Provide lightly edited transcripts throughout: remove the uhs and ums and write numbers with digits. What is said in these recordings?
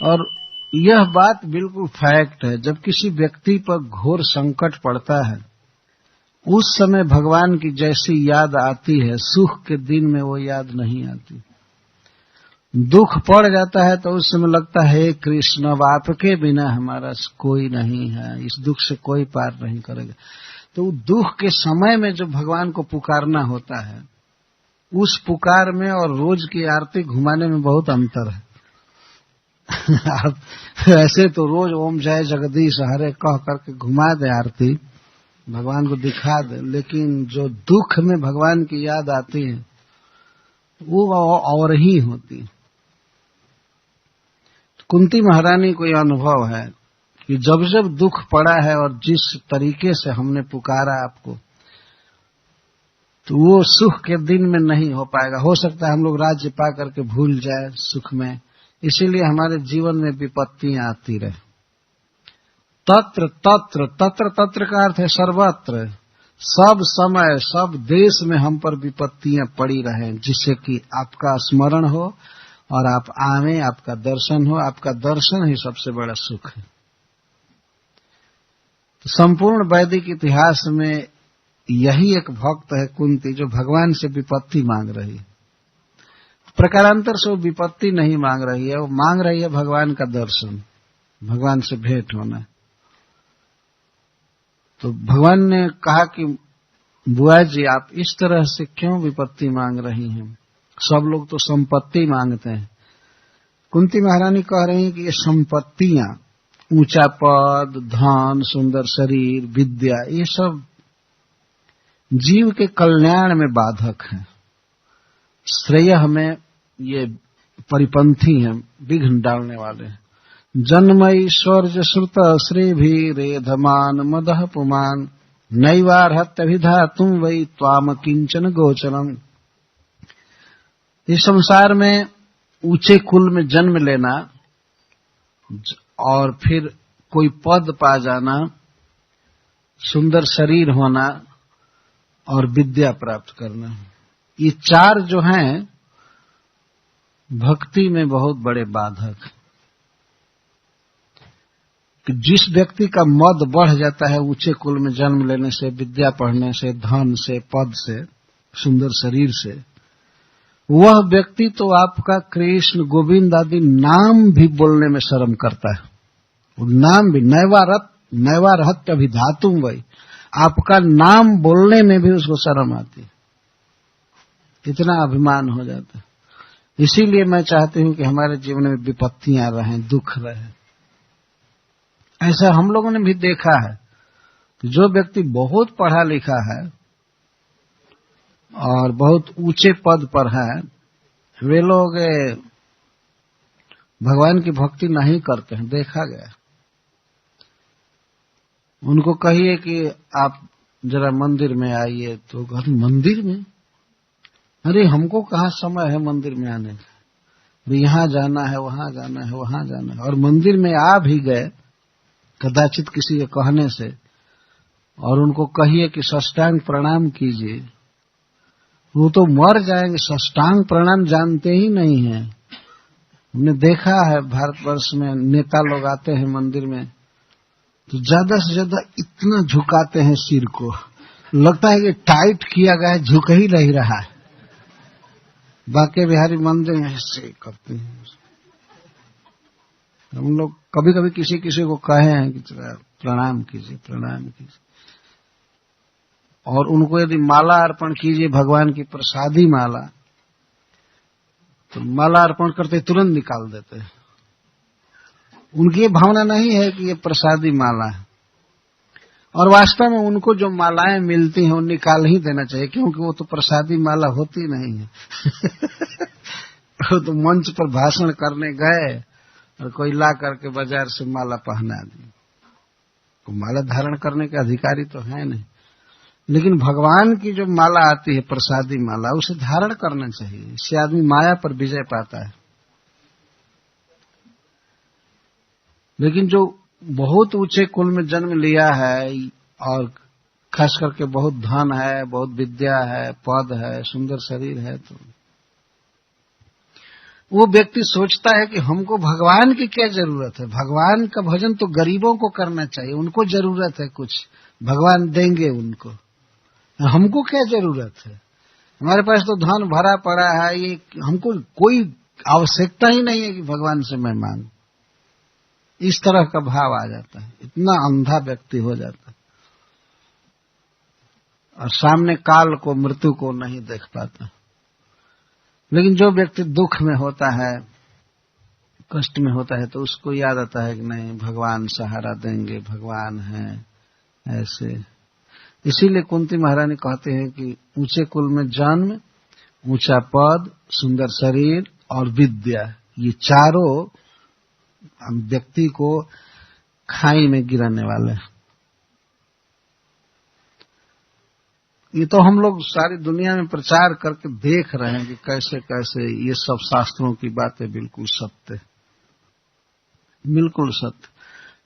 और यह बात बिल्कुल फैक्ट है। जब किसी व्यक्ति पर घोर संकट पड़ता है, उस समय भगवान की जैसी याद आती है, सुख के दिन में वो याद नहीं आती। दुख पड़ जाता है तो उस समय लगता है, हे कृष्ण, अब आपके बिना हमारा कोई नहीं है, इस दुख से कोई पार नहीं करेगा। तो दुख के समय में जो भगवान को पुकारना होता है, उस पुकार में और रोज की आरती घुमाने में बहुत अंतर है। आप ऐसे तो रोज ओम जय जगदीश हरे कह करके घुमा दे आरती, भगवान को दिखा दे, लेकिन जो दुख में भगवान की याद आती है वो और ही होती है। कुंती महारानी को यह अनुभव है कि जब जब दुख पड़ा है और जिस तरीके से हमने पुकारा आपको, तो वो सुख के दिन में नहीं हो पाएगा। हो सकता है हम लोग राज्य पा करके भूल जाए सुख में, इसीलिए हमारे जीवन में विपत्तियां आती रहे। तत्र तत्र तत्र तत्र का अर्थ है सर्वत्र, सब समय सब देश में हम पर विपत्तियां पड़ी रहें, जिससे कि आपका स्मरण हो और आप आवे, आपका दर्शन हो। आपका दर्शन ही सबसे बड़ा सुख है। तो संपूर्ण वैदिक इतिहास में यही एक भक्त है कुंती, जो भगवान से विपत्ति मांग रही है। प्रकारांतर से वो विपत्ति नहीं मांग रही है, वो मांग रही है भगवान का दर्शन, भगवान से भेंट होना। तो भगवान ने कहा कि बुआ जी, आप इस तरह से क्यों विपत्ति मांग रही हैं? सब लोग तो संपत्ति मांगते हैं। कुंती महारानी कह रही हैं कि ये संपत्तियां, ऊंचा पद, धन, सुंदर शरीर, विद्या, ये सब जीव के कल्याण में बाधक हैं, श्रेय में ये परिपंथी हैं, विघ्न डालने वाले हैं। जन्म ऐश्वर्य श्रुत श्री भी रेधमान मदह पुमान नैवार्हत्यभिधा तुम वै त्वाम किंचन गोचरम। इस संसार में ऊंचे कुल में जन्म लेना और फिर कोई पद पा जाना, सुंदर शरीर होना और विद्या प्राप्त करना, ये चार जो हैं भक्ति में बहुत बड़े बाधक। कि जिस व्यक्ति का मद बढ़ जाता है ऊंचे कुल में जन्म लेने से, विद्या पढ़ने से, धन से, पद से, सुंदर शरीर से, वह व्यक्ति तो आपका कृष्ण गोविंद आदि नाम भी बोलने में शर्म करता है। वो नाम भी नैवारहत्य अभिधातुम वही, आपका नाम बोलने में भी उसको शर्म आती है, इतना अभिमान हो जाता है। इसीलिए मैं चाहती हूं कि हमारे जीवन में विपत्तियां रहें, दुख रहे। ऐसा हम लोगों ने भी देखा है कि जो व्यक्ति बहुत पढ़ा लिखा है और बहुत ऊंचे पद पर है, वे लोग भगवान की भक्ति नहीं करते हैं, देखा गया। उनको कहिए कि आप जरा मंदिर में आइए, तो घर मंदिर में, अरे हमको कहाँ समय है मंदिर में आने का, यहाँ जाना है, वहां जाना है, वहां जाना है। और मंदिर में आ भी गए कदाचित किसी के कहने से, और उनको कहिए कि साष्टांग प्रणाम कीजिए, वो तो मर जाएंगे, साष्टांग प्रणाम जानते ही नहीं है। हमने देखा है भारतवर्ष में नेता लोग आते हैं मंदिर में तो ज्यादा से ज्यादा इतना झुकाते हैं सिर को, लगता है कि टाइट किया गया है, झुक ही नहीं रहा है। बांके बिहारी मंदिर में ऐसे करते हैं। हम लोग कभी कभी किसी किसी को कहे हैं कि प्रणाम कीजिए, प्रणाम कीजिए, और उनको यदि माला अर्पण कीजिए, भगवान की प्रसादी माला, तो माला अर्पण करते तुरंत निकाल देते हैं। उनकी ये भावना नहीं है कि ये प्रसादी माला है, और वास्तव में उनको जो मालाएं मिलती हैं वो निकाल ही देना चाहिए, क्योंकि वो तो प्रसादी माला होती नहीं है। वो तो मंच पर भाषण करने गए और कोई ला करके बाजार से माला पहना दी, तो माला धारण करने के अधिकारी तो है नहीं। लेकिन भगवान की जो माला आती है, प्रसादी माला, उसे धारण करना चाहिए, इससे आदमी माया पर विजय पाता है। लेकिन जो बहुत ऊंचे कुल में जन्म लिया है और खास करके बहुत धन है, बहुत विद्या है, पद है, सुंदर शरीर है, तो वो व्यक्ति सोचता है कि हमको भगवान की क्या जरूरत है, भगवान का भजन तो गरीबों को करना चाहिए, उनको जरूरत है कुछ, भगवान देंगे उनको, हमको क्या जरूरत है, हमारे पास तो धन भरा पड़ा है, ये हमको कोई आवश्यकता ही नहीं है कि भगवान से मैं मांगू। इस तरह का भाव आ जाता है, इतना अंधा व्यक्ति हो जाता है और सामने काल को, मृत्यु को नहीं देख पाता। लेकिन जो व्यक्ति दुख में होता है, कष्ट में होता है, तो उसको याद आता है कि नहीं, भगवान सहारा देंगे, भगवान है ऐसे। इसीलिए कुंती महारानी कहते हैं कि ऊंचे कुल में जन्म, ऊंचा पद, सुंदर शरीर और विद्या, ये चारों व्यक्ति को खाई में गिराने वाले हैं। ये तो हम लोग सारी दुनिया में प्रचार करके देख रहे हैं कि कैसे कैसे ये सब शास्त्रों की बातें बिल्कुल सत्य, बिल्कुल सत्य।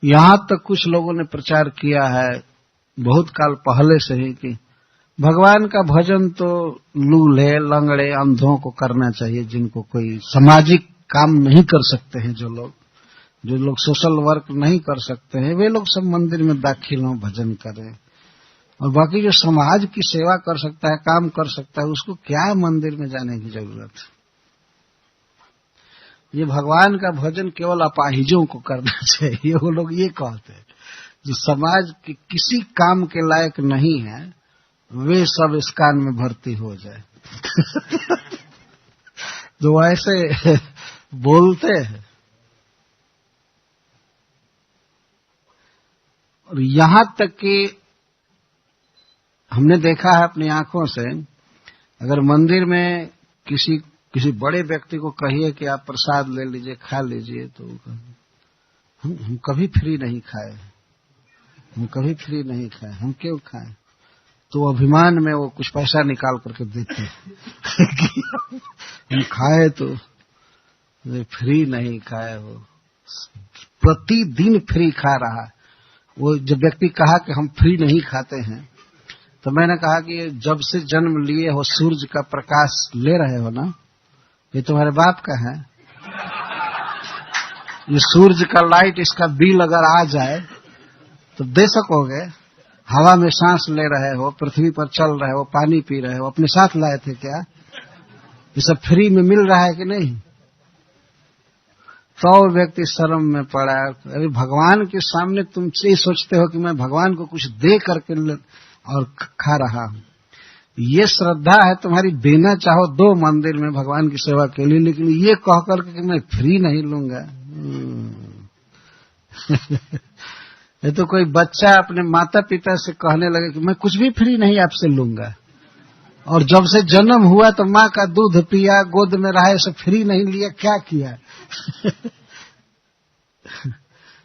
यहां तक कुछ लोगों ने प्रचार किया है बहुत काल पहले से ही कि भगवान का भजन तो लूले, लंगड़े, अंधों को करना चाहिए, जिनको कोई सामाजिक काम नहीं कर सकते हैं, जो लोग सोशल वर्क नहीं कर सकते हैं, वे लोग सब मंदिर में दाखिल हों, भजन करें। और बाकी जो समाज की सेवा कर सकता है, काम कर सकता है, उसको क्या मंदिर में जाने की जरूरत है। ये भगवान का भजन केवल अपाहिजों को करना चाहिए। वो लोग ये कहते हैं जो समाज के किसी काम के लायक नहीं है, वे सब इस कान में भर्ती हो जाए। जो ऐसे बोलते हैं। और यहां तक कि हमने देखा है अपनी आंखों से, अगर मंदिर में किसी बड़े व्यक्ति को कहिए कि आप प्रसाद ले लीजिए, खा लीजिए, तो हम कभी फ्री नहीं खाए, हम कभी फ्री नहीं खाए, हम क्यों खाएं? तो अभिमान में वो कुछ पैसा निकाल करके देते हैं। हम खाए तो फ्री नहीं खाए, वो प्रतिदिन फ्री खा रहा है। वो जब व्यक्ति कहा कि हम फ्री नहीं खाते हैं, तो मैंने कहा कि जब से जन्म लिए हो सूरज का प्रकाश ले रहे हो ना, ये तुम्हारे बाप का है। ये सूरज का लाइट, इसका बिल अगर आ जाए तो दे सकोगे? हवा में सांस ले रहे हो, पृथ्वी पर चल रहे हो, पानी पी रहे हो, अपने साथ लाए थे क्या? ये सब फ्री में मिल रहा है कि नहीं? तो व्यक्ति शर्म में पड़ा। अरे भगवान के सामने तुम ये सोचते हो कि मैं भगवान को कुछ दे करके और खा रहा हूं। ये श्रद्धा है तुम्हारी, देना चाहो दो मंदिर में भगवान की सेवा के लिए, लेकिन ये कह करके कि मैं फ्री नहीं लूंगा। ये तो कोई बच्चा अपने माता पिता से कहने लगे कि मैं कुछ भी फ्री नहीं आपसे लूंगा, और जब से जन्म हुआ तो माँ का दूध पिया, गोद में रहा, इसे फ्री नहीं लिया, क्या किया?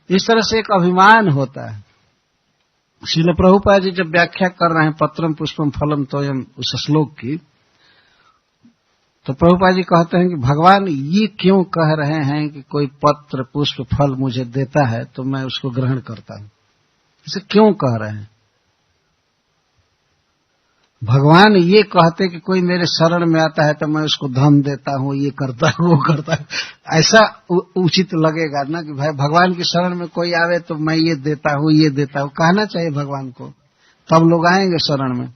इस तरह से एक अभिमान होता है। श्रील प्रभुपाद जी जब व्याख्या कर रहे हैं पत्रम पुष्पम फलम तोयम उस श्लोक की, तो प्रभुपाद जी कहते हैं कि भगवान ये क्यों कह रहे हैं कि कोई पत्र पुष्प फल मुझे देता है तो मैं उसको ग्रहण करता हूं, इसे क्यों कह रहे हैं? भगवान ये कहते कि कोई मेरे शरण में आता है तो मैं उसको धन देता हूं, ये करता हूं, वो करता हूं, ऐसा उचित लगेगा ना कि भाई भगवान की शरण में कोई आवे तो मैं ये देता हूं, ये देता हूं, कहना चाहिए भगवान को, तब लोग आएंगे शरण में।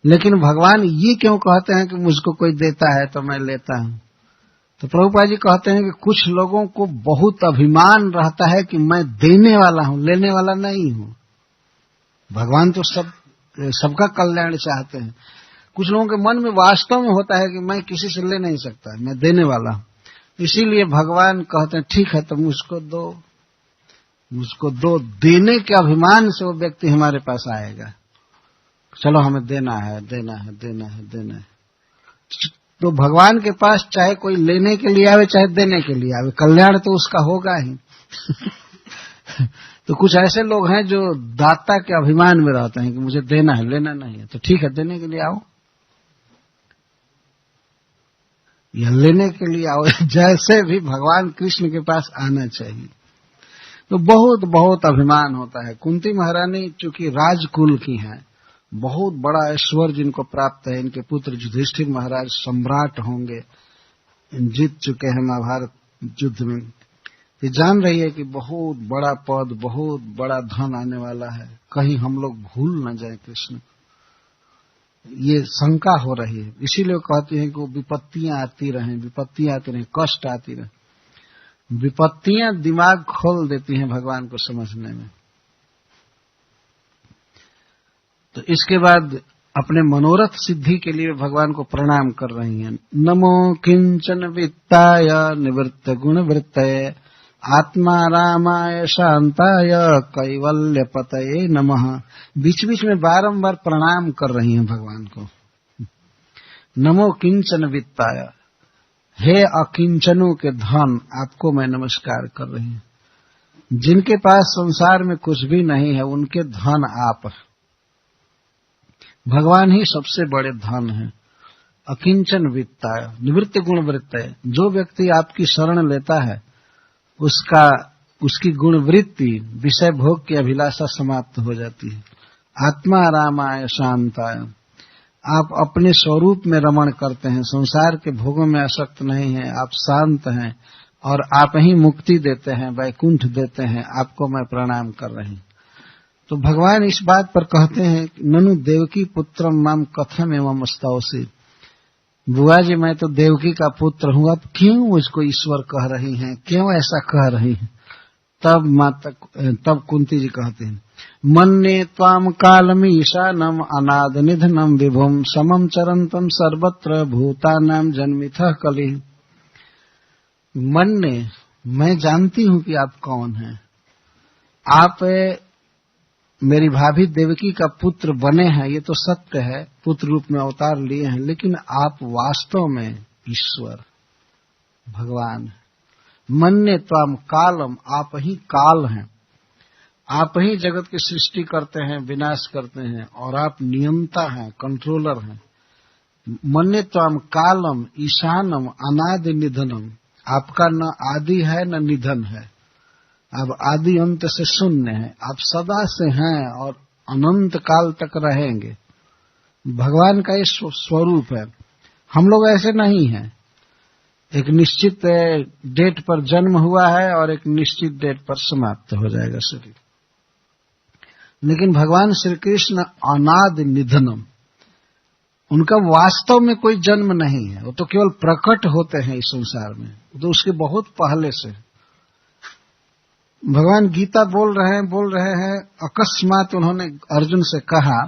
लेकिन भगवान ये क्यों कहते हैं कि मुझको कोई देता है तो मैं लेता हूं? तो प्रभुपाद जी कहते हैं कि कुछ लोगों को बहुत अभिमान रहता है कि मैं देने वाला हूं, लेने वाला नहीं हूं। भगवान तो सबका कल्याण चाहते हैं। कुछ लोगों के मन में वास्तव में होता है कि मैं किसी से ले नहीं सकता, मैं देने वाला हूं। इसीलिए भगवान कहते हैं ठीक है तो मुझको दो, मुझको दो। देने के अभिमान से वो व्यक्ति हमारे पास आएगा, चलो हमें देना है, देना है, देना है, देना है। तो भगवान के पास चाहे कोई लेने के लिए आवे चाहे देने के लिए आवे, कल्याण तो उसका होगा ही। तो कुछ ऐसे लोग हैं जो दाता के अभिमान में रहते हैं कि मुझे देना है, लेना नहीं है, तो ठीक है देने के लिए आओ या लेने के लिए आओ। जैसे भी भगवान कृष्ण के पास आना चाहिए। तो बहुत बहुत अभिमान होता है। कुंती महारानी चूंकि राजकुल की हैं, बहुत बड़ा ऐश्वर्य जिनको प्राप्त है, इनके पुत्र युधिष्ठिर महाराज सम्राट होंगे, जीत चुके हैं महाभारत युद्ध में। ये जान रही है कि बहुत बड़ा पद, बहुत बड़ा धन आने वाला है, कहीं हम लोग भूल न जाए कृष्ण। ये शंका हो रही है, इसीलिए कहती हैं कि वो विपत्तियां आती रहें, विपत्तियां आती रहें, कष्ट आती रहें। विपत्तियां दिमाग खोल देती हैं भगवान को समझने में। तो इसके बाद अपने मनोरथ सिद्धि के लिए भगवान को प्रणाम कर रही हैं। नमो किंचन वित्ताय निवृत्त गुण वृत्तये आत्मा रामाय शांताय कैवल्य पतये नमः। बीच बीच में बारंबार प्रणाम कर रही हैं भगवान को। नमो किंचन वित्ताय, हे अकिंचनों के धन, आपको मैं नमस्कार कर रही हूं। जिनके पास संसार में कुछ भी नहीं है उनके धन आप, भगवान ही सबसे बड़े धन हैं। अकिंचन वित्ताय निवृत्त गुण वृत्तये, जो व्यक्ति आपकी शरण लेता है उसकी गुणवृत्ति विषय भोग की अभिलाषा समाप्त हो जाती है। आत्मा रामाय शांताय, आप अपने स्वरूप में रमण करते हैं, संसार के भोगों में आसक्त नहीं हैं, आप शांत हैं और आप ही मुक्ति देते हैं, वैकुंठ देते हैं। आपको मैं प्रणाम कर रही हूं। तो भगवान इस बात पर कहते हैं, ननु देवकी पुत्रम माम कथम एवं स्तौसी। बुआ जी, मैं तो देवकी का पुत्र हूं, अब क्यों मुझको ईश्वर कह रही हैं, क्यों ऐसा कह रही हैं? तब कुंती जी कहते हैं, मन्ये त्वाम कालमीशानम अनाद निधनम विभुम समम चरंतम सर्वत्र भूतानाम जन्मिथः कलि। मन्ये, मैं जानती हूं कि आप कौन हैं। आप मेरी भाभी देवकी का पुत्र बने हैं, ये तो सत्य है, पुत्र रूप में अवतार लिए हैं, लेकिन आप वास्तव में ईश्वर भगवान हैं। मन्ये त्वाम कालम, आप ही काल हैं, आप ही जगत की सृष्टि करते हैं, विनाश करते हैं, और आप नियंता हैं, कंट्रोलर हैं। मन्ये त्वाम कालम ईशानम अनादि निधनम, आपका न आदि है न निधन है, आप आदि अंत से शून्य हैं, आप सदा से हैं और अनंत काल तक रहेंगे। भगवान का ये स्वरूप है। हम लोग ऐसे नहीं हैं, एक निश्चित डेट पर जन्म हुआ है और एक निश्चित डेट पर समाप्त हो जाएगा शरीर। लेकिन भगवान श्री कृष्ण अनादि निधनम, उनका वास्तव में कोई जन्म नहीं है, वो तो केवल प्रकट होते हैं इस संसार में, तो उसके बहुत पहले से। भगवान गीता बोल रहे हैं, अकस्मात उन्होंने अर्जुन से कहा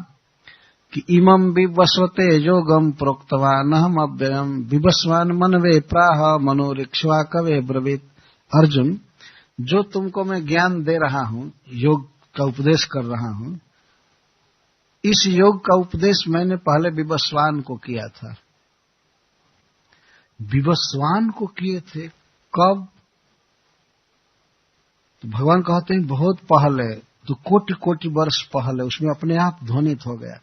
कि इमं विवस्वते योगम प्रोक्तवान अहम अव्ययम विवस्वान मनवे प्राह मनोरिक्ष्वा कवे ब्रवीत। अर्जुन, जो तुमको मैं ज्ञान दे रहा हूं, योग का उपदेश कर रहा हूं, इस योग का उपदेश मैंने पहले विवस्वान को किया था। विवस्वान को किए थे कब? तो भगवान कहते हैं बहुत पहले, तो कोटि कोटि वर्ष पहले, उसमें अपने आप ध्वनित हो गया।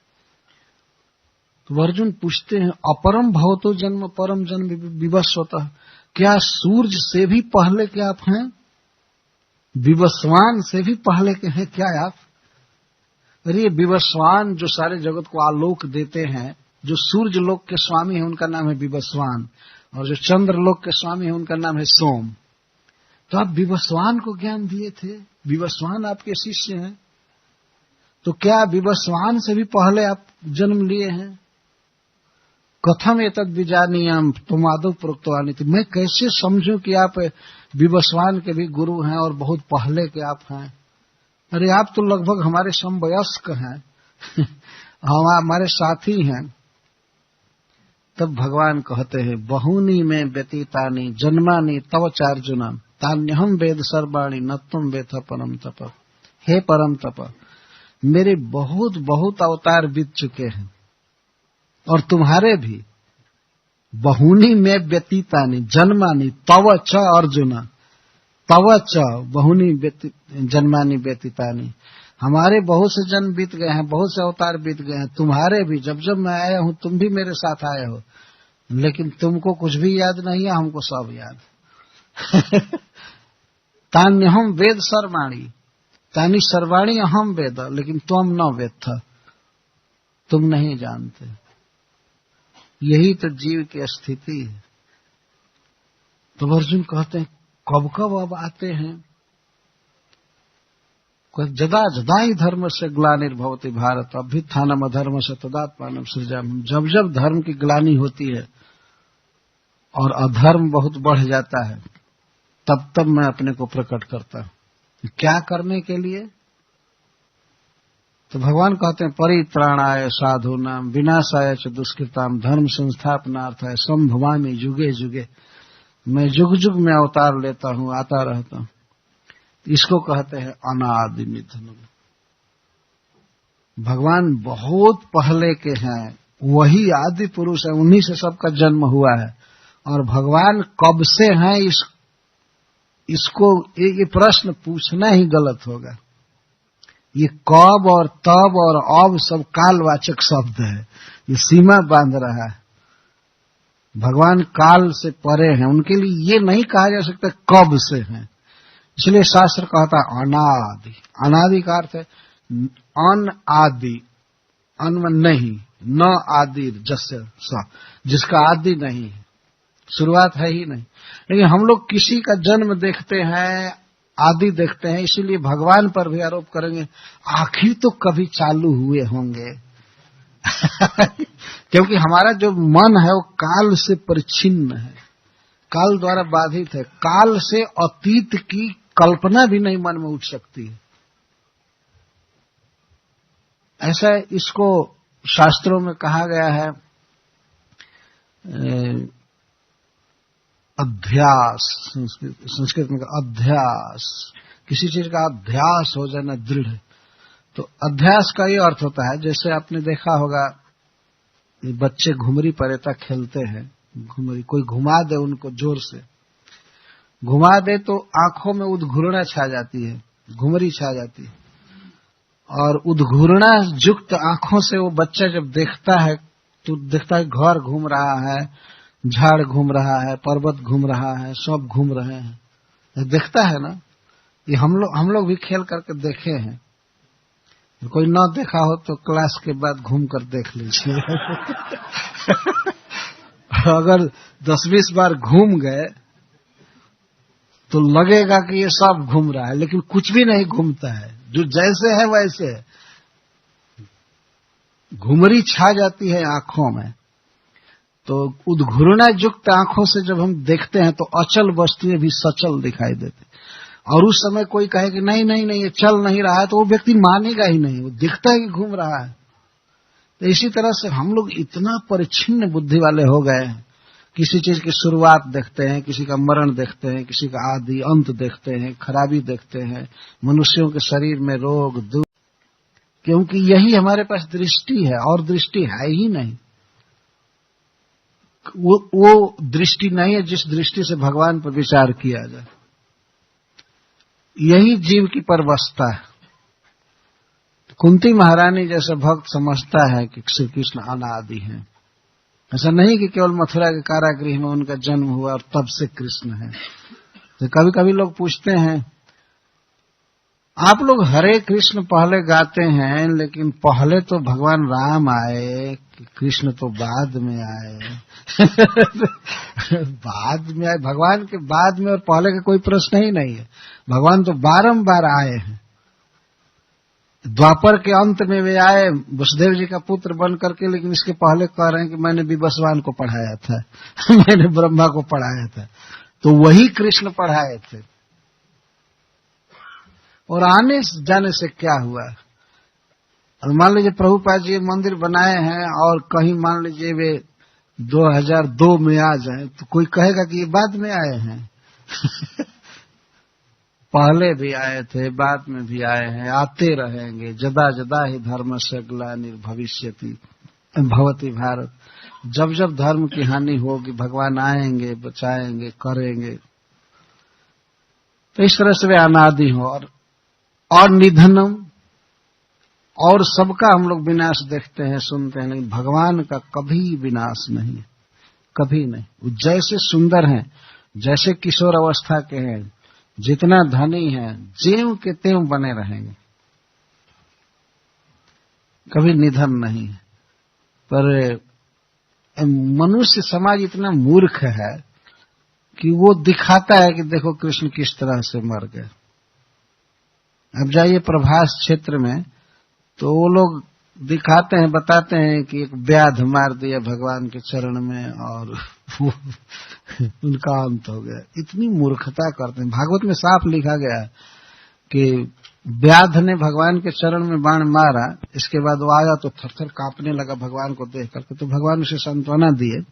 तो अर्जुन पूछते हैं, अपरम भवतो जन्म परम जन्म विवस्वतः, क्या सूरज से भी पहले के आप हैं? विवस्वान से भी पहले के हैं क्या आप? अरे विवस्वान जो सारे जगत को आलोक देते हैं, जो सूर्य लोक के स्वामी है उनका नाम है विवस्वान, और जो चंद्र लोक के स्वामी है उनका नाम है सोम। तो आप विवस्वान को ज्ञान दिए थे, विवस्वान आपके शिष्य हैं, तो क्या विवस्वान से भी पहले आप जन्म लिए हैं? कथम एतद् विजानीयाम तुम आदौ प्रोक्तवानी थी, मैं कैसे समझूं कि आप विवस्वान के भी गुरु हैं और बहुत पहले के आप हैं? अरे आप तो लगभग हमारे समवयस्क हैं हमारे साथी हैं। तब भगवान कहते हैं, बहुनी में व्यतीतानि जन्मानि तव चार्जुना तान्यहम वेद सर्वाणि न तुम वेद परम तप। हे परम तप, मेरे बहुत बहुत अवतार बीत चुके हैं और तुम्हारे भी। बहुनी में व्यतीतानि जन्मानि तव च अर्जुन, तव च बहुनी जन्मानि व्यतीतानि, हमारे बहुत से जन्म बीत गए हैं, बहुत से अवतार बीत गए हैं, तुम्हारे भी। जब जब मैं आया हूं तुम भी मेरे साथ आए हो, लेकिन तुमको कुछ भी याद नहीं है, हमको सब याद। तान्यहम वेद सर्वाणि, तानि सर्वाणि अहम वेद, लेकिन तुम न वेद, तुम नहीं जानते। यही तो जीव की स्थिति है। तो अर्जुन कहते हैं कब कब अब आते हैं? जदा जदा ही धर्म से ग्लानिर्भवति भारत अभ्युत्थानम अधर्म से तदात्मानं सृजाम्यहम्। जब जब धर्म की ग्लानि होती है और अधर्म बहुत बढ़ जाता है, तब तब मैं अपने को प्रकट करता हूं। क्या करने के लिए? तो भगवान कहते हैं परित्राणाय साधूनाम विनाशाय च दुष्कृताम धर्म संस्थापनार्थाय संभवामि जुगे जुगे। मैं जुग जुग में अवतार लेता हूं, आता रहता हूं। इसको कहते हैं अनादि निधनम। भगवान बहुत पहले के हैं, वही आदि पुरुष है, उन्हीं से सबका जन्म हुआ है। और भगवान कब से हैं इसको ये प्रश्न पूछना ही गलत होगा। ये कब और तब और अब सब कालवाचक शब्द है, ये सीमा बांध रहा है। भगवान काल से परे हैं, उनके लिए ये नहीं कहा जा सकता कब से हैं। इसलिए शास्त्र कहता है अनादि। अनादि का अर्थ है अन आदि, अन में नहीं, न आदि जस्य स, जिसका आदि नहीं है, शुरुआत है ही नहीं। लेकिन हम लोग किसी का जन्म देखते हैं, आदि देखते हैं, इसीलिए भगवान पर भी आरोप करेंगे आखिर तो कभी चालू हुए होंगे। क्योंकि हमारा जो मन है वो काल से परिच्छिन्न है, काल द्वारा बाधित है। काल से अतीत की कल्पना भी नहीं मन में उठ सकती है। ऐसा इसको शास्त्रों में कहा गया है अध्यास। संस्कृत में अध्यास, किसी चीज का अध्यास हो जाना दृढ़। तो अध्यास का ये अर्थ होता है, जैसे आपने देखा होगा बच्चे घुमरी परेता खेलते हैं, घुमरी कोई घुमा दे उनको जोर से, घुमा दे तो आंखों में उद्घूर्णा छा जाती है, घुमरी छा जाती है। और उद्घूर्णा युक्त आंखों से वो बच्चा जब देखता है तो देखता है घर घूम रहा है, झाड़ घूम रहा है, पर्वत घूम रहा है, सब घूम रहे हैं, देखता है ना। ये हम लोग भी खेल करके देखे हैं। कोई न देखा हो तो क्लास के बाद घूम कर देख लीजिए। अगर 10-20 बार घूम गए तो लगेगा कि ये सब घूम रहा है, लेकिन कुछ भी नहीं घूमता है, जो जैसे है वैसे है। घुमरी छा जाती है आंखों में। तो उद्घूर्णा युक्त आंखों से जब हम देखते हैं तो अचल वस्तुएं भी सचल दिखाई देती। और उस समय कोई कहे कि नहीं नहीं नहीं ये चल नहीं रहा है, तो वो व्यक्ति मानेगा ही नहीं, वो दिखता है कि घूम रहा है। तो इसी तरह से हम लोग इतना परिच्छिन्न बुद्धि वाले हो गए हैं, किसी चीज की शुरुआत देखते हैं, किसी का मरण देखते हैं, किसी का आदि अंत देखते हैं, खराबी देखते हैं, मनुष्यों के शरीर में रोग दुख, क्योंकि यही हमारे पास दृष्टि है, और दृष्टि है ही नहीं। वो दृष्टि नहीं है जिस दृष्टि से भगवान पर विचार किया जाए। यही जीव की परवस्था है। कुंती महारानी जैसा भक्त समझता है कि श्री कृष्ण अनादि हैं। ऐसा नहीं कि केवल मथुरा के कारागृह में उनका जन्म हुआ और तब से कृष्ण है। तो कभी कभी लोग पूछते हैं आप लोग हरे कृष्ण पहले गाते हैं, लेकिन पहले तो भगवान राम आए, कृष्ण तो बाद में आए। बाद में आए, भगवान के बाद में और पहले का कोई प्रश्न ही नहीं है। भगवान तो बारंबार आए हैं। द्वापर के अंत में वे आए वसुदेव जी का पुत्र बन करके, लेकिन इसके पहले कह रहे हैं कि मैंने विवस्वान को पढ़ाया था, मैंने ब्रह्मा को पढ़ाया था। तो वही कृष्ण पढ़ाए थे। और आने जाने से क्या हुआ? और मान लीजिए प्रभुपाद जी मंदिर बनाए हैं और कहीं मान लीजिए वे 2002 में आ जाए, तो कोई कहेगा कि ये बाद में आए हैं। पहले भी आए थे, बाद में भी आए हैं, आते रहेंगे। जदा जदा ही धर्म से ग्लानिर्भविष्यति भवति भारत। जब जब धर्म की हानि होगी भगवान आएंगे, बचाएंगे, करेंगे। तो इस तरह से वे अनादि हो और निधनम, और सबका हम लोग विनाश देखते हैं, सुनते हैं, लेकिन भगवान का कभी विनाश नहीं, कभी नहीं। वो जैसे सुंदर हैं, जैसे किशोर अवस्था के हैं, जितना धनी है, ज्यों के त्यों बने रहेंगे, कभी निधन नहीं है। पर मनुष्य समाज इतना मूर्ख है कि वो दिखाता है कि देखो कृष्ण किस तरह से मर गए। अब जाइए प्रभास क्षेत्र में तो वो लोग दिखाते हैं, बताते हैं कि एक व्याध मार दिया भगवान के चरण में और वो उनका अंत हो गया। इतनी मूर्खता करते हैं। भागवत में साफ लिखा गया है कि व्याध ने भगवान के चरण में बाण मारा, इसके बाद वो आया तो थरथर कांपने लगा भगवान को देख करके, तो भगवान उसे सांत्वना दिए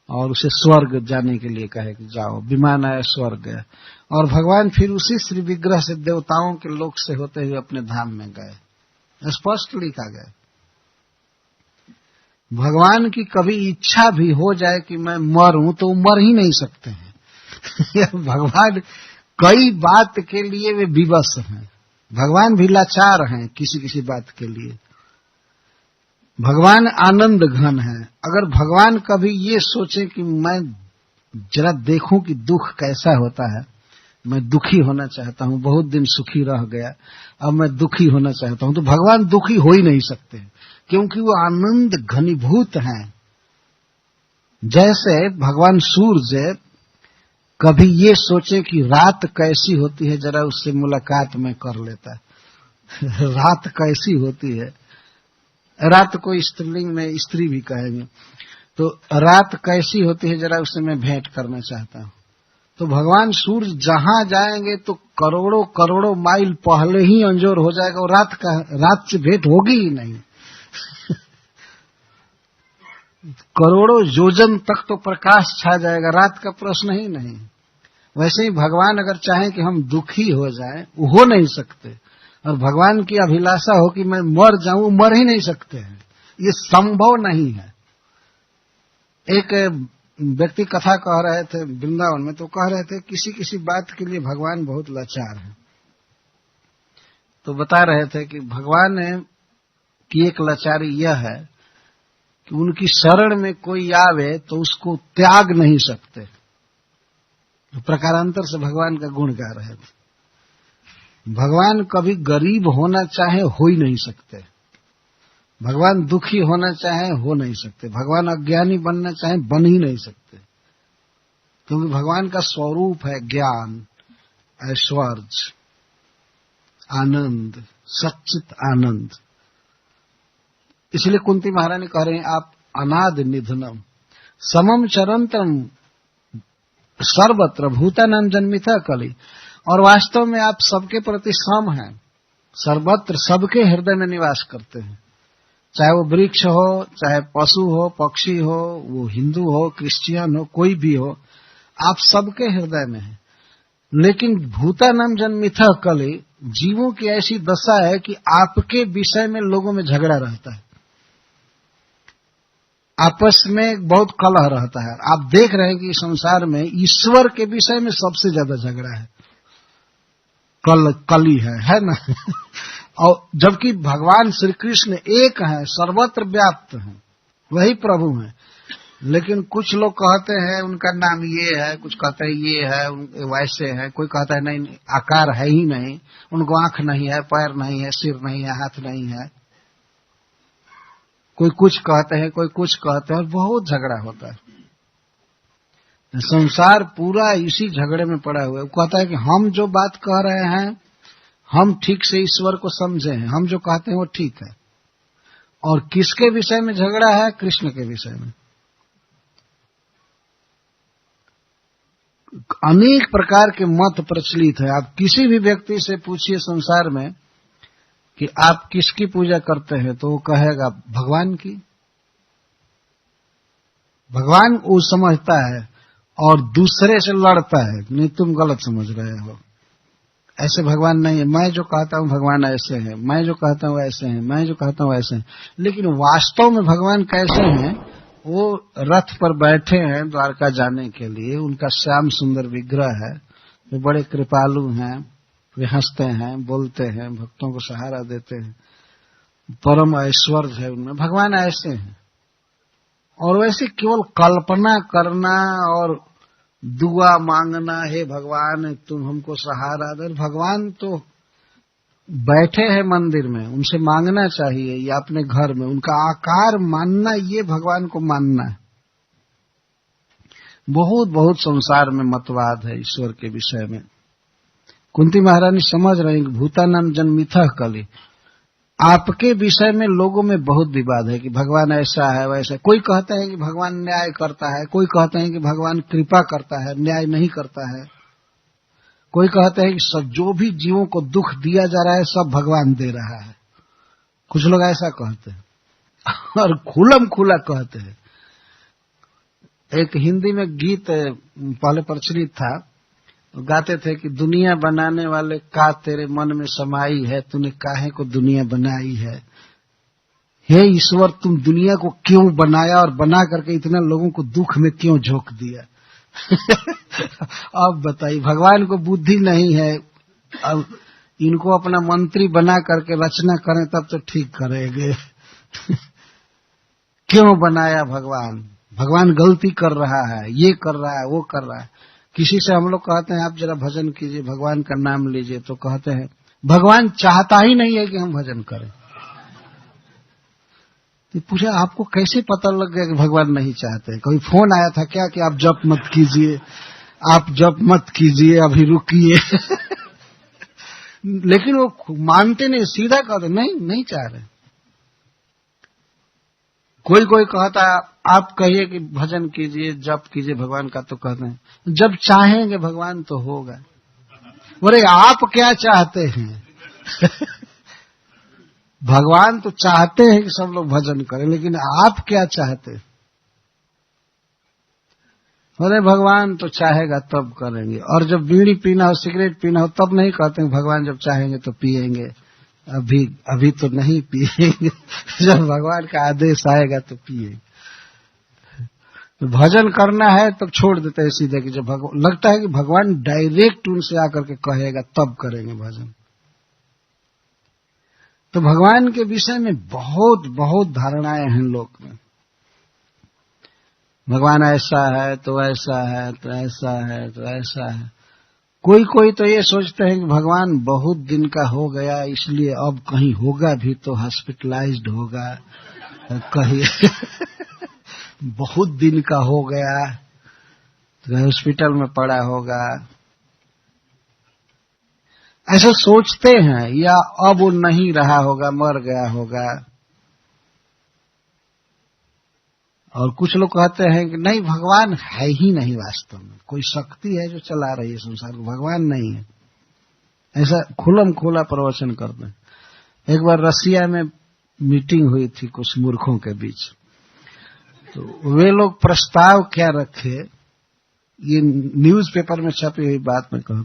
और उसे स्वर्ग जाने के लिए कहे कि जाओ। विमान आया, स्वर्ग गया, और भगवान फिर उसी श्री विग्रह से देवताओं के लोक से होते हुए अपने धाम में गए। स्पष्ट लिखा गया। भगवान की कभी इच्छा भी हो जाए कि मैं मरूं तो मर ही नहीं सकते हैं। भगवान कई बात के लिए वे विवश हैं। भगवान भी लाचार हैं किसी किसी बात के लिए। भगवान आनंद घन है। अगर भगवान कभी ये सोचे कि मैं जरा देखूं कि दुख कैसा होता है, मैं दुखी होना चाहता हूं, बहुत दिन सुखी रह गया, अब मैं दुखी होना चाहता हूं, तो भगवान दुखी हो ही नहीं सकते, क्योंकि वो आनंद घनीभूत हैं। जैसे भगवान सूर्य कभी ये सोचे कि रात कैसी होती है, जरा उससे मुलाकात में कर लेता। रात कैसी होती है, रात को स्त्रीलिंग में स्त्री भी कहेंगे, तो रात कैसी होती है जरा उससे मैं भेंट करना चाहता हूं। तो भगवान सूर्य जहां जाएंगे तो करोड़ों करोड़ों माइल पहले ही अंजोर हो जाएगा, और रात से भेंट होगी ही नहीं। करोड़ों योजन तक तो प्रकाश छा जाएगा, रात का प्रश्न ही नहीं। वैसे ही भगवान अगर चाहें कि हम दुखी हो जाएं, वो हो नहीं सकते, और भगवान की अभिलाषा हो कि मैं मर जाऊं, मर ही नहीं सकते हैं, ये संभव नहीं है। एक व्यक्ति कथा कह रहे थे वृंदावन में, तो कह रहे थे किसी किसी बात के लिए भगवान बहुत लाचार है। तो बता रहे थे कि भगवान की एक लाचारी यह है कि उनकी शरण में कोई आवे तो उसको त्याग नहीं सकते। तो प्रकारांतर से भगवान का गुण गा रहे थे। भगवान कभी गरीब होना चाहे हो ही नहीं सकते, भगवान दुखी होना चाहे हो नहीं सकते, भगवान अज्ञानी बनना चाहे बन ही नहीं सकते, क्योंकि भगवान का स्वरूप है ज्ञान, ऐश्वर्य, आनंद, सच्चित आनंद। इसलिए कुंती महारानी कह रहे हैं आप अनाद निधनम समम चरंतम सर्वत्र भूतानाम जन्मिता कली। और वास्तव में आप सबके प्रति सम हैं, सर्वत्र सबके हृदय में निवास करते हैं, चाहे वो वृक्ष हो, चाहे पशु हो, पक्षी हो, वो हिंदू हो, क्रिश्चियन हो, कोई भी हो, आप सबके हृदय में हैं। लेकिन भूतानाम जन्मिता कली, जीवों की ऐसी दशा है कि आपके विषय में लोगों में झगड़ा रहता है, आपस में बहुत कलह रहता है। आप देख रहे हैं कि संसार में ईश्वर के विषय में सबसे ज्यादा झगड़ा है, कली है ना। और जबकि भगवान श्री कृष्ण एक हैं, सर्वत्र व्याप्त हैं, वही प्रभु हैं। लेकिन कुछ लोग कहते हैं उनका नाम ये है, कुछ कहते हैं ये है, वैसे है, कोई कहता है नहीं आकार है ही नहीं, उनको आंख नहीं है, पैर नहीं है, सिर नहीं है, हाथ नहीं है। कोई कुछ कहते हैं, कोई कुछ कहते हैं, बहुत झगड़ा होता है। संसार पूरा इसी झगड़े में पड़ा हुआ है। वो कहता है कि हम जो बात कह रहे हैं हम ठीक से ईश्वर को समझे हैं, हम जो कहते हैं वो ठीक है। और किसके विषय में झगड़ा है? कृष्ण के विषय में। अनेक प्रकार के मत प्रचलित है। आप किसी भी व्यक्ति से पूछिए संसार में कि आप किसकी पूजा करते हैं, तो वो कहेगा भगवान की। भगवान वो समझता है और दूसरे से लड़ता है, नहीं तुम गलत समझ रहे हो, ऐसे भगवान नहीं है, मैं जो कहता हूं भगवान ऐसे है, मैं जो कहता हूं ऐसे हैं, मैं जो कहता हूं ऐसे हैं। लेकिन वास्तव में भगवान कैसे हैं? वो रथ पर बैठे हैं द्वारका जाने के लिए, उनका श्याम सुंदर विग्रह है, वे बड़े कृपालु हैं, वे हंसते हैं, बोलते हैं, भक्तों को सहारा देते हैं, परम ऐश्वर्य है उनमें। भगवान ऐसे हैं। और वैसे केवल कल्पना करना और दुआ मांगना, हे भगवान तुम हमको सहारा दे, भगवान तो बैठे हैं मंदिर में, उनसे मांगना चाहिए, या अपने घर में उनका आकार मानना, ये भगवान को मानना है। बहुत बहुत संसार में मतवाद है ईश्वर के विषय में। कुंती महारानी समझ रही कि भूतानाम जन्मिथः कलि, आपके विषय में लोगों में बहुत विवाद है कि भगवान ऐसा है वैसा। कोई कहते हैं कि भगवान न्याय करता है, कोई कहते हैं कि भगवान कृपा करता है, न्याय नहीं करता है। कोई कहते हैं कि जो भी जीवों को दुख दिया जा रहा है सब भगवान दे रहा है। कुछ लोग ऐसा कहते हैं और खुलम खुला कहते हैं। एक हिंदी में गीत पहले प्रचलित था, गाते थे कि दुनिया बनाने वाले का तेरे मन में समाई है, तूने काहे को दुनिया बनाई है। हे ईश्वर, तुम दुनिया को क्यों बनाया और बना करके इतना लोगों को दुख में क्यों झोंक दिया। अब बताइए, भगवान को बुद्धि नहीं है, अब इनको अपना मंत्री बना करके रचना करें तब तो ठीक करेंगे। क्यों बनाया भगवान? भगवान गलती कर रहा है, ये कर रहा है, वो कर रहा है। किसी से हम लोग कहते हैं आप जरा भजन कीजिए, भगवान का नाम लीजिए, तो कहते हैं भगवान चाहता ही नहीं है कि हम भजन करें। तो पूछा आपको कैसे पता लग गया कि भगवान नहीं चाहते? कोई फोन आया था क्या कि आप जप मत कीजिए, आप जप मत कीजिए, अभी रुकिए। लेकिन वो मानते नहीं, सीधा कहते नहीं चाह रहे। कोई कहता है आप कहिए कि भजन कीजिए, जप कीजिए भगवान का, तो कहते हैं जब चाहेंगे भगवान तो होगा। बोले आप क्या चाहते हैं? भगवान तो चाहते हैं कि सब लोग भजन करें, लेकिन आप क्या चाहते हैं? बोले भगवान तो चाहेगा तब करेंगे। और जब बीड़ी पीना हो, सिगरेट पीना हो, तब नहीं कहते हैं भगवान जब चाहेंगे तो पिएंगे, अभी तो नहीं पिएंगे। जब भगवान का आदेश आएगा तो पिएंगे। तो भजन करना है तब छोड़ देते हैं सीधे, कि जब लगता है कि भगवान डायरेक्ट उनसे आकर के कहेगा तब करेंगे भजन। तो भगवान के विषय में बहुत बहुत धारणाएं हैं लोक में। भगवान ऐसा है तो ऐसा है, तो ऐसा है तो ऐसा है। कोई तो ये सोचते हैं कि भगवान बहुत दिन का हो गया, इसलिए अब कहीं होगा भी तो हॉस्पिटलाइज्ड होगा, कहीं बहुत दिन का हो गया तो हॉस्पिटल में पड़ा होगा, ऐसा सोचते हैं। या अब वो नहीं रहा होगा, मर गया होगा। और कुछ लोग कहते हैं कि नहीं, भगवान है ही नहीं, वास्तव में कोई शक्ति है जो चला रही है संसार को, भगवान नहीं है। ऐसा खुलम खुला प्रवचन करते हैं। एक बार रसिया में मीटिंग हुई थी कुछ मूर्खों के बीच, तो वे लोग प्रस्ताव क्या रखे, ये न्यूज़पेपर में छपी हुई बात में कहूं,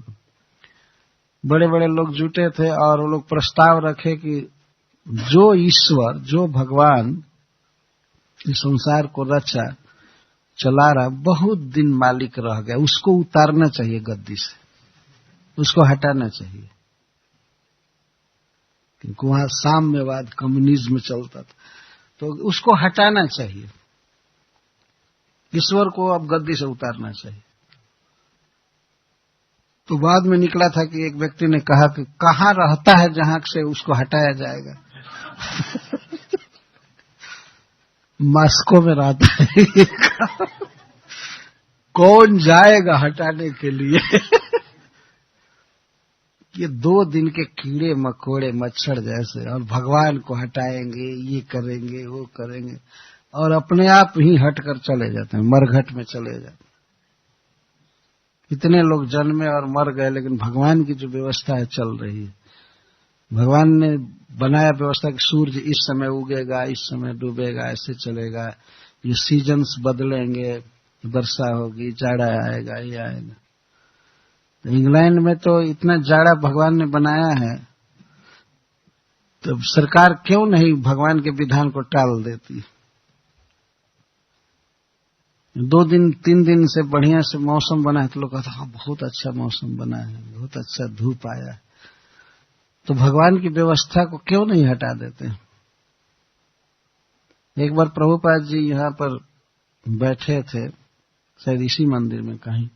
बड़े बड़े लोग जुटे थे और वो लोग प्रस्ताव रखे कि जो ईश्वर, जो भगवान इस संसार को रचा चला रहा, बहुत दिन मालिक रह गया, उसको उतारना चाहिए गद्दी से, उसको हटाना चाहिए। क्योंकि वहां साम्यवाद, कम्युनिज्म चलता था, तो उसको हटाना चाहिए, ईश्वर को अब गद्दी से उतारना चाहिए। तो बाद में निकला था कि एक व्यक्ति ने कहा कि कहाँ रहता है जहां से उसको हटाया जाएगा। मॉस्को में रहता है। कौन जाएगा हटाने के लिए? ये 2 दिन के कीड़े मकोड़े मच्छर जैसे, और भगवान को हटाएंगे, ये करेंगे, वो करेंगे, और अपने आप ही हटकर चले जाते हैं, मरघट में चले जाते हैं। इतने लोग जन्मे और मर गए, लेकिन भगवान की जो व्यवस्था है चल रही है। भगवान ने बनाया व्यवस्था कि सूर्य इस समय उगेगा, इस समय डूबेगा, ऐसे चलेगा, ये सीजन्स बदलेंगे, वर्षा होगी, जाड़ा आएगा, ये आएगा। तो इंग्लैंड में तो इतना जाड़ा भगवान ने बनाया है, तो सरकार क्यों नहीं भगवान के विधान को टाल देती? 2 दिन 3 दिन से बढ़िया से मौसम बना है, तो लोग कहते हैं बहुत अच्छा मौसम बना है, बहुत अच्छा धूप आया है। तो भगवान की व्यवस्था को क्यों नहीं हटा देते? एक बार प्रभुपाद जी यहाँ पर बैठे थे, शायद इसी मंदिर में कहीं,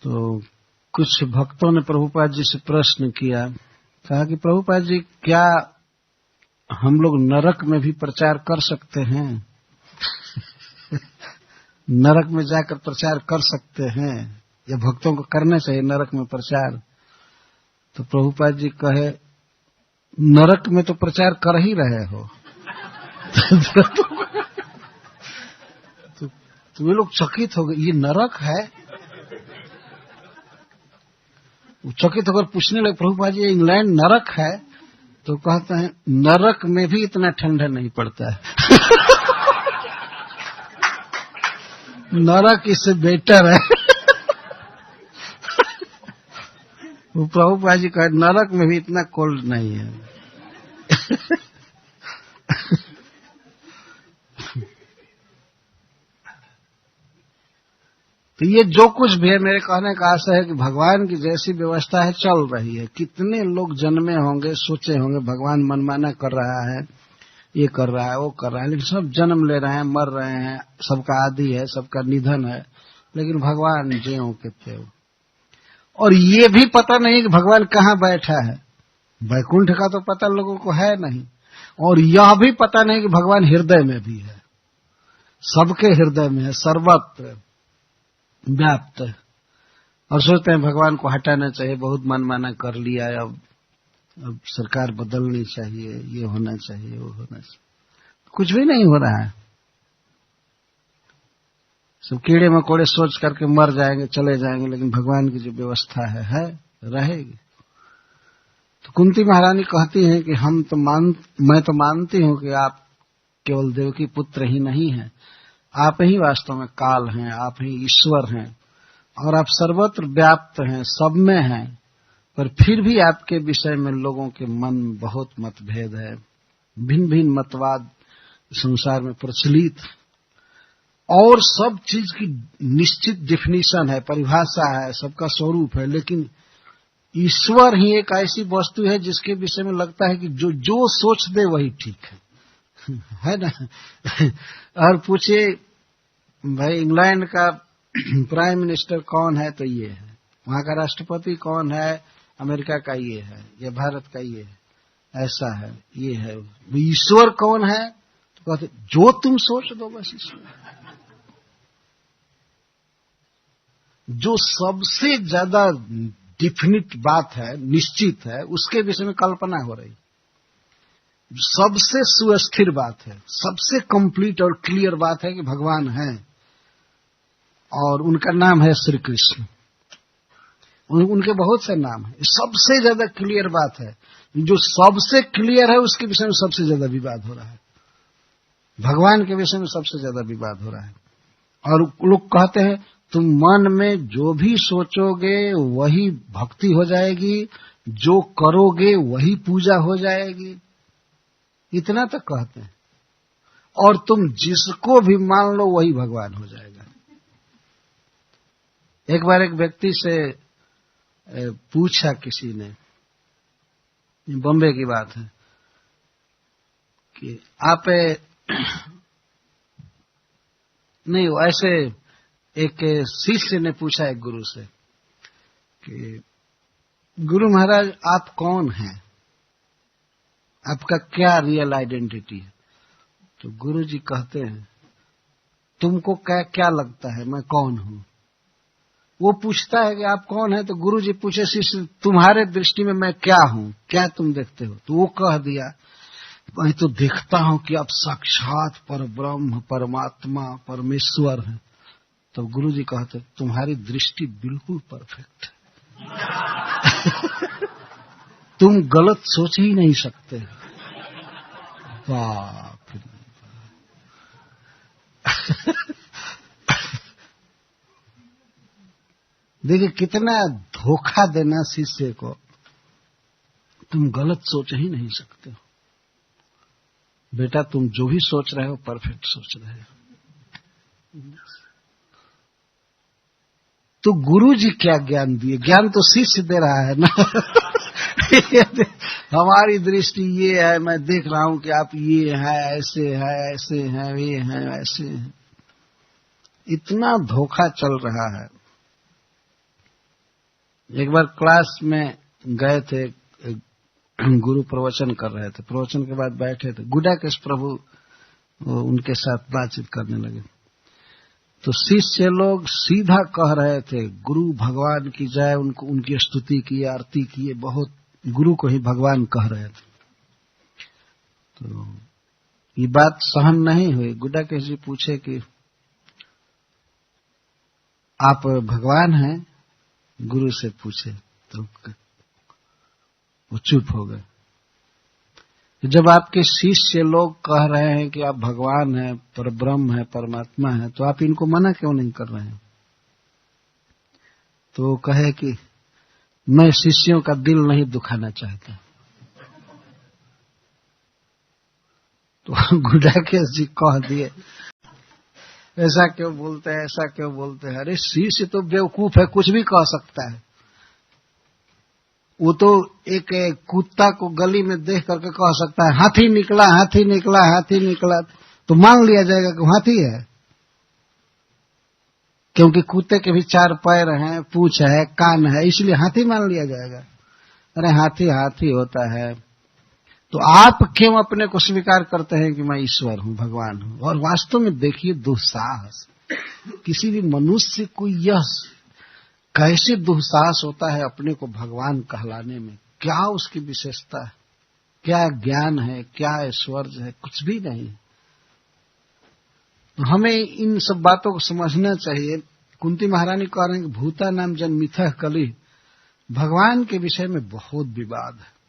तो कुछ भक्तों ने प्रभुपाद जी से प्रश्न किया, कहा कि प्रभुपाद जी, क्या हम लोग नरक में भी प्रचार कर सकते हैं? नरक में जाकर प्रचार कर सकते हैं या भक्तों को करना चाहिए नरक में प्रचार? तो प्रभुपाद जी कहे, नरक में तो प्रचार कर ही रहे हो। तो वे लोग चकित हो गए, ये नरक है? चकित होकर पूछने लगे, प्रभुपाद जी इंग्लैंड नरक है? तो कहते हैं, नरक में भी इतना ठंडा नहीं पड़ता है। नरक इससे बेटर है। वो प्रभुपाद जी कहे, नरक में भी इतना कोल्ड नहीं है। तो ये जो कुछ भी है, मेरे कहने का आशा है कि भगवान की जैसी व्यवस्था है चल रही है। कितने लोग जन्मे होंगे, सोचे होंगे भगवान मनमाना कर रहा है, ये कर रहा है, वो कर रहा है, लेकिन सब जन्म ले रहे हैं, मर रहे हैं, सबका आदि है, सबका निधन है, लेकिन भगवान ज्यों के थे। और ये भी पता नहीं कि भगवान कहाँ बैठा है। वैकुंठ का तो पता लोगों को है नहीं, और यह भी पता नहीं कि भगवान हृदय में भी है, सबके हृदय में है, सर्वत्र व्याप्त है। और सोचते हैं भगवान को हटाना चाहिए, बहुत मनमाना कर लिया, अब सरकार बदलनी चाहिए, ये होना चाहिए, वो होना चाहिए। कुछ भी नहीं हो रहा है। सब कीड़े मकोड़े सोच करके मर जाएंगे, चले जाएंगे, लेकिन भगवान की जो व्यवस्था है रहेगी। तो कुंती महारानी कहती हैं कि मैं तो मानती हूं कि आप केवल देवकी पुत्र ही नहीं हैं, आप ही वास्तव में काल हैं, आप ही ईश्वर हैं, और आप सर्वत्र व्याप्त हैं, सब में हैं। पर फिर भी आपके विषय में लोगों के मन में बहुत मतभेद है, भिन्न भिन्न मतवाद संसार में प्रचलित, और सब चीज की निश्चित डिफिनीशन है, परिभाषा है, सबका स्वरूप है, लेकिन ईश्वर ही एक ऐसी वस्तु है जिसके विषय में लगता है कि जो सोच दे वही ठीक है ना। और पूछे भाई इंग्लैंड का प्राइम मिनिस्टर कौन है, तो ये है, वहां का राष्ट्रपति कौन है, अमेरिका का ये है, या भारत का ये है, ऐसा है, ये है। ईश्वर कौन है, तो कहते जो तुम सोच दो बस ईश्वर। जो सबसे ज्यादा डिफिनिट बात है, निश्चित है, उसके विषय में कल्पना हो रही, सबसे सुस्थिर बात है, सबसे कंप्लीट और क्लियर बात है कि भगवान है, और उनका नाम है श्री कृष्ण। उनके बहुत से नाम है, सबसे ज्यादा क्लियर बात है। जो सबसे क्लियर है उसके विषय में सबसे ज्यादा विवाद हो रहा है, भगवान के विषय में सबसे ज्यादा विवाद हो रहा है। और लोग कहते हैं तुम मन में जो भी सोचोगे वही भक्ति हो जाएगी, जो करोगे वही पूजा हो जाएगी, इतना तक कहते हैं। और तुम जिसको भी मान लो वही भगवान हो जाएगा। एक बार एक व्यक्ति से पूछा किसी ने, बॉम्बे की बात है, कि आप नहीं, ऐसे एक शिष्य ने पूछा एक गुरु से कि गुरु महाराज आप कौन हैं, आपका क्या रियल आइडेंटिटी है? तो गुरु जी कहते हैं तुमको क्या लगता है मैं कौन हूं? वो पूछता है कि आप कौन है, तो गुरु जी पूछे शिष्य तुम्हारे दृष्टि में मैं क्या हूं, क्या तुम देखते हो? तो वो कह दिया मैं तो देखता हूं कि आप साक्षात परब्रह्म, परमात्मा, परमेश्वर हैं। तो गुरु जी कहते तुम्हारी दृष्टि बिल्कुल परफेक्ट है। तुम गलत सोच ही नहीं सकते। बाप रे। देखिए कितना धोखा देना शिष्य को, तुम गलत सोच ही नहीं सकते हो बेटा, तुम जो भी सोच रहे हो परफेक्ट सोच रहे हो। तो गुरु जी क्या ज्ञान दिए? ज्ञान तो शिष्य दे रहा है ना। हमारी दृष्टि ये है, मैं देख रहा हूं कि आप ये हैं, ऐसे हैं, ऐसे हैं, ये हैं, ऐसे हैं। इतना धोखा चल रहा है। एक बार क्लास में गए थे, गुरु प्रवचन कर रहे थे, प्रवचन के बाद बैठे थे, गुडाकेश प्रभु उनके साथ बातचीत करने लगे। तो शिष्य लोग सीधा कह रहे थे, गुरु भगवान की जय, उनको उनकी स्तुति की, आरती की, बहुत गुरु को ही भगवान कह रहे थे। तो ये बात सहन नहीं हुई। गुडाकेश जी पूछे कि आप भगवान हैं? गुरु से पूछे तो वो चुप हो गए। जब आपके शिष्य लोग कह रहे हैं कि आप भगवान हैं, परब्रह्म है, परमात्मा है, तो आप इनको मना क्यों नहीं कर रहे हैं? तो वो कहे कि मैं शिष्यों का दिल नहीं दुखाना चाहता। तो गुडाकेश जी कह दिए, ऐसा क्यों बोलते हैं, ऐसा क्यों बोलते हैं? अरे शिष्य तो बेवकूफ है, कुछ भी कह सकता है। वो तो एक कुत्ता को गली में देख करके कह सकता है, हाथी निकला, हाथी निकला, हाथी निकला, तो मान लिया जाएगा कि हाथी है, क्योंकि कुत्ते के भी 4 पैर हैं, पूंछ है, कान है, इसलिए हाथी मान लिया जाएगा। अरे हाथी हाथी होता है। तो आप क्यों अपने को स्वीकार करते हैं कि मैं ईश्वर हूं, भगवान हूं? और वास्तव में देखिए दुस्साहस, किसी भी मनुष्य को यह कैसे दुस्साहस होता है अपने को भगवान कहलाने में? क्या उसकी विशेषता है, क्या ज्ञान है, क्या ऐश्वर्य है? कुछ भी नहीं। तो हमें इन सब बातों को समझना चाहिए। कुंती महारानी कह रहे हैं कि भूता नाम जन्मिथः कलि, भगवान के विषय में बहुत विवाद है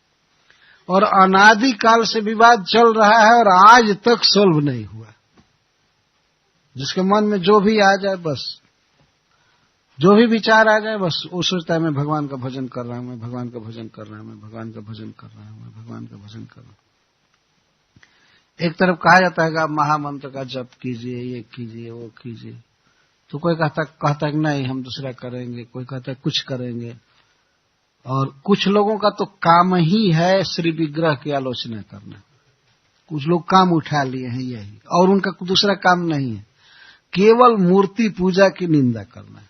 और अनादि काल से विवाद चल रहा है और आज तक सोल्व नहीं हुआ। जिसके मन में जो भी आ जाए, बस जो भी विचार आ जाए, बस वो सोचता है मैं भगवान का भजन कर रहा हूं, मैं भगवान का भजन कर रहा हूं, मैं भगवान का भजन कर रहा हूं, मैं भगवान का भजन कर रहा हूं। एक तरफ कहा जाता है कि आप महामंत्र का जप कीजिए, ये कीजिए, वो कीजिए, तो कोई कहता है कि नहीं हम दूसरा करेंगे, कोई कहता है कुछ करेंगे। और कुछ लोगों का तो काम ही है श्री विग्रह की आलोचना करना। कुछ लोग काम उठा लिए हैं यही, और उनका दूसरा काम नहीं है, केवल मूर्ति पूजा की निंदा करना,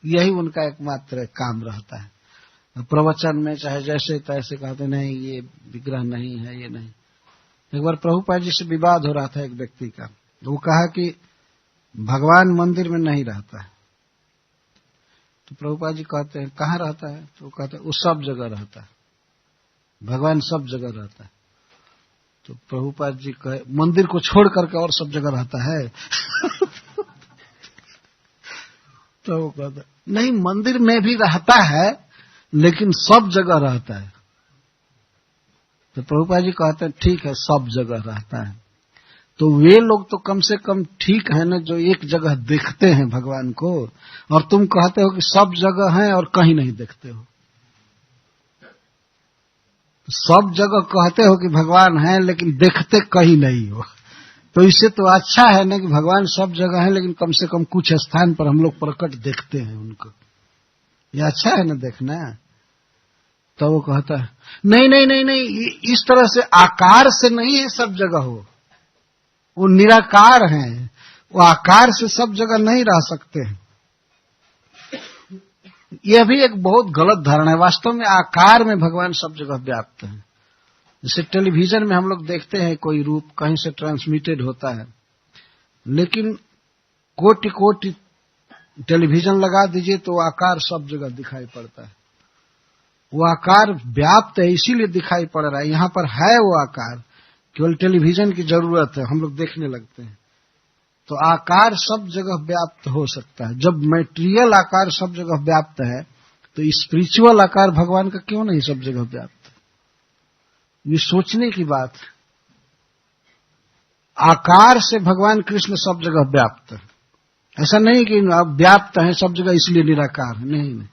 यही उनका एकमात्र काम रहता है। प्रवचन में चाहे जैसे तैसे कहते नहीं ये विग्रह नहीं है, ये नहीं। एक बार प्रभुपाद जी से विवाद हो रहा था एक व्यक्ति का, तो वो कहा कि भगवान मंदिर में नहीं रहता है। तो प्रभुपाद जी कहते हैं कहाँ रहता है? तो वो कहते हैं वो सब जगह रहता है, भगवान सब जगह रहता है। तो प्रभुपाद जी कहे मंदिर को छोड़ करके और सब जगह रहता है? तो वो कहता है नहीं, मंदिर में भी रहता है लेकिन सब जगह रहता है। तो प्रभुपाद जी कहते हैं ठीक है, सब जगह रहता है। तो वे लोग तो कम से कम ठीक है ना, जो एक जगह देखते हैं भगवान को, और तुम कहते हो कि सब जगह है और कहीं नहीं देखते हो। सब जगह कहते हो कि भगवान है लेकिन देखते कहीं नहीं हो, तो इससे तो अच्छा है ना कि भगवान सब जगह है लेकिन कम से कम कुछ स्थान पर हम लोग प्रकट देखते हैं उनको। ये अच्छा है ना देखना। तो वो कहता है नहीं नहीं नहीं नहीं, इस तरह से आकार से नहीं है सब जगह हो, वो निराकार हैं, वो आकार से सब जगह नहीं रह सकते हैं। यह भी एक बहुत गलत धारणा है। वास्तव में आकार में भगवान सब जगह व्याप्त है। जैसे टेलीविजन में हम लोग देखते हैं कोई रूप कहीं से ट्रांसमिटेड होता है, लेकिन कोटि कोटि टेलीविजन लगा दीजिए तो आकार सब जगह दिखाई पड़ता है। वो आकार व्याप्त है, इसीलिए दिखाई पड़ रहा है। यहाँ पर है वो आकार, केवल टेलीविजन की जरूरत है, हम लोग देखने लगते हैं। तो आकार सब जगह व्याप्त हो सकता है। जब मैटेरियल आकार सब जगह व्याप्त है, तो स्पिरिचुअल आकार भगवान का क्यों नहीं सब जगह व्याप्त? ये सोचने की बात है। आकार से भगवान कृष्ण सब जगह व्याप्त है। ऐसा नहीं कि आप व्याप्त हैं सब जगह इसलिए निराकार है, नहीं नहीं,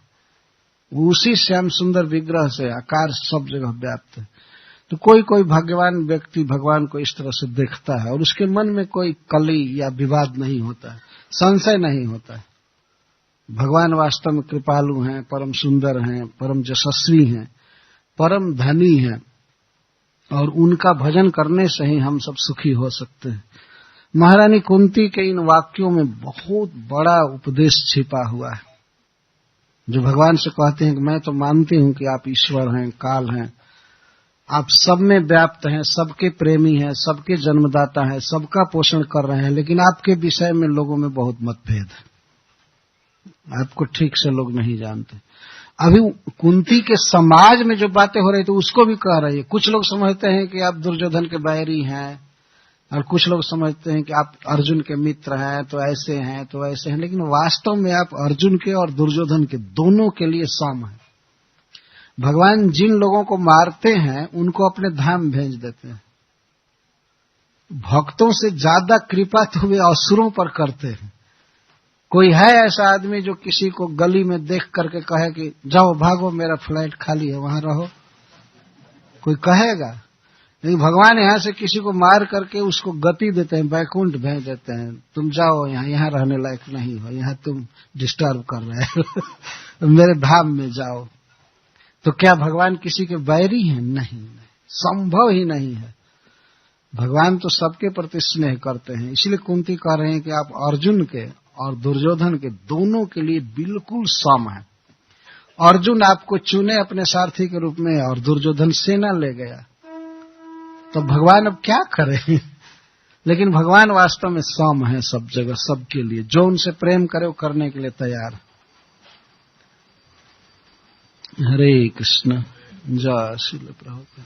उसी श्याम सुंदर विग्रह से आकार सब जगह व्याप्त है। तो कोई कोई भाग्यवान व्यक्ति भगवान को इस तरह से देखता है और उसके मन में कोई कली या विवाद नहीं होता है, संशय नहीं होता है। भगवान वास्तव में कृपालु हैं, परम सुंदर हैं, परम यशस्वी हैं, परम धनी हैं, और उनका भजन करने से ही हम सब सुखी हो सकते हैं। महारानी कुंती के इन वाक्यों में बहुत बड़ा उपदेश छिपा हुआ है, जो भगवान से कहते हैं कि मैं तो मानती हूं कि आप ईश्वर हैं, काल हैं, आप सब में व्याप्त हैं, सबके प्रेमी हैं, सबके जन्मदाता हैं, सबका पोषण कर रहे हैं, लेकिन आपके विषय में लोगों में बहुत मतभेद है। आपको ठीक से लोग नहीं जानते। अभी कुंती के समाज में जो बातें हो रही थी उसको भी कह रही है। कुछ लोग समझते हैं कि आप दुर्योधन के बैरी हैं, और कुछ लोग समझते हैं कि आप अर्जुन के मित्र हैं, तो ऐसे हैं तो ऐसे हैं, लेकिन वास्तव में आप अर्जुन के और दुर्योधन के दोनों के लिए सम हैं। भगवान जिन लोगों को मारते हैं उनको अपने धाम भेज देते हैं। भक्तों से ज्यादा कृपा तो वे असुरों पर करते हैं। कोई है ऐसा आदमी जो किसी को गली में देख करके कहे कि जाओ भागो, मेरा फ्लैट खाली है, वहां रहो? कोई कहेगा? लेकिन भगवान यहाँ से किसी को मार करके उसको गति देते हैं, बैकुंठ भेज देते हैं। तुम जाओ, यहाँ रहने लायक नहीं हो, यहाँ तुम डिस्टर्ब कर रहे हो मेरे धाम में जाओ। तो क्या भगवान किसी के बैरी हैं? नहीं, संभव ही नहीं है। भगवान तो सबके प्रति स्नेह करते हैं। इसलिए कुंती कह रहे हैं कि आप अर्जुन के और दुर्योधन के दोनों के लिए बिल्कुल सम है। अर्जुन आपको चुने अपने सारथी के रूप में और दुर्योधन सेना ले गया, तो भगवान अब क्या करें? लेकिन भगवान वास्तव में सम है सब जगह, सबके लिए। जो उनसे प्रेम करे वो करने के लिए तैयार। हरे कृष्ण। जय श्रील प्रभुपाद।